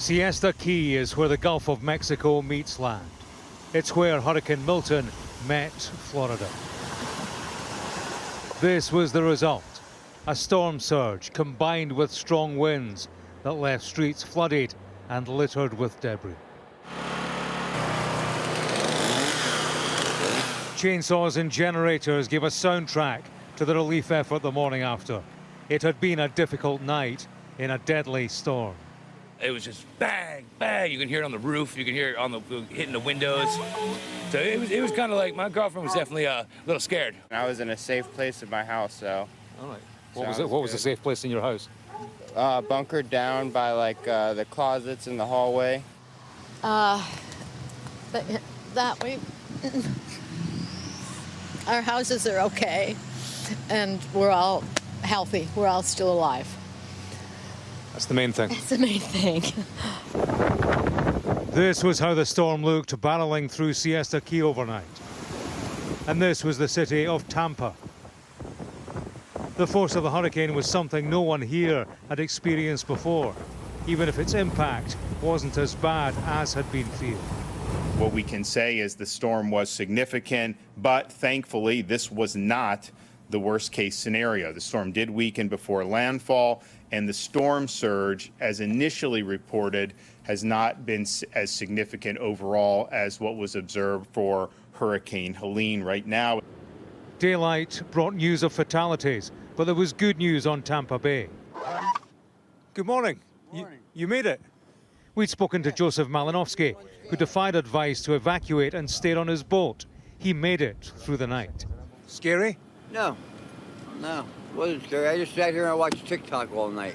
Siesta Key is where the Gulf of Mexico meets land. It's where Hurricane Milton met Florida. This was the result. A storm surge combined with strong winds that left streets flooded and littered with debris. Chainsaws and generators gave a soundtrack to the relief effort the morning after. It had been a difficult night in a deadly storm. It was just bang, bang. You can hear it on the roof. You can hear it on the hitting the windows. So it was kind of like my girlfriend was definitely a little scared. I was in a safe place in my house, so. All right. What was the safe place in your house? Bunkered down by like the closets in the hallway. But that way, our houses are okay, and we're all healthy. We're all still alive. That's the main thing. That's the main thing. This was how the storm looked barreling through Siesta Key overnight. And this was the city of Tampa. The force of the hurricane was something no one here had experienced before, even if its impact wasn't as bad as had been feared. What we can say is the storm was significant, but thankfully this was not the worst case scenario. The storm did weaken before landfall, and the storm surge, as initially reported, has not been as significant overall as what was observed for Hurricane Helene right now. Daylight brought news of fatalities, but there was good news on Tampa Bay. Good morning. You made it. We'd spoken to Joseph Malinowski, who defied advice to evacuate and stayed on his boat. He made it through the night. Scary? No, it wasn't scary. I just sat here and I watched TikTok all night.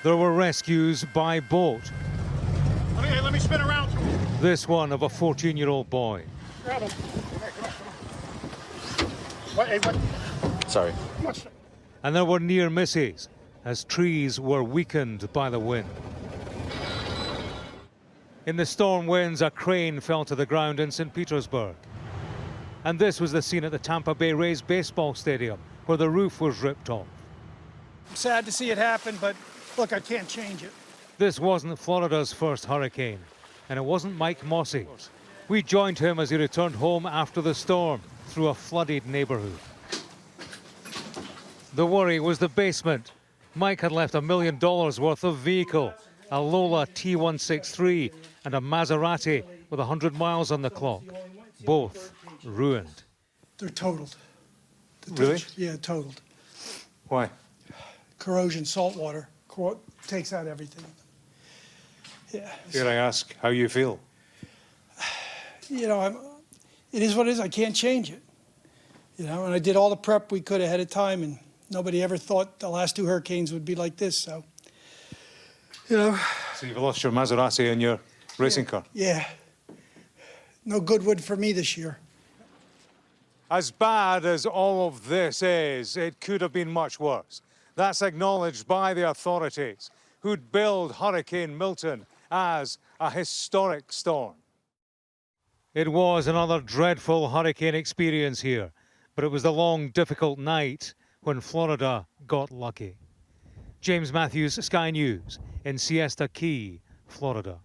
There were rescues by boat. Let me spin around. This one of a 14-year-old boy. Grab him. What? Sorry. And there were near misses as trees were weakened by the wind. In the storm winds, a crane fell to the ground in St. Petersburg. And this was the scene at the Tampa Bay Rays baseball stadium, where the roof was ripped off. I'm sad to see it happen, but look, I can't change it. This wasn't Florida's first hurricane, and it wasn't Mike Mossey's. We joined him as he returned home after the storm through a flooded neighborhood. The worry was the basement. Mike had left $1 million worth of vehicle, a Lola T163 and a Maserati with 100 miles on the clock, both ruined. They're totaled. Really? Yeah, totaled. Why? Corrosion, salt water, takes out everything. Yeah. Dare I ask how you feel? You know, it is what it is. I can't change it. You know, and I did all the prep we could ahead of time, and nobody ever thought the last two hurricanes would be like this. So, you know. So you've lost your Maserati and your racing car? Yeah. No Goodwood for me this year. As bad as all of this is, it could have been much worse. That's acknowledged by the authorities, who'd billed Hurricane Milton as a historic storm. It was another dreadful hurricane experience here, but it was the long, difficult night when Florida got lucky. James Matthews, Sky News, in Siesta Key, Florida.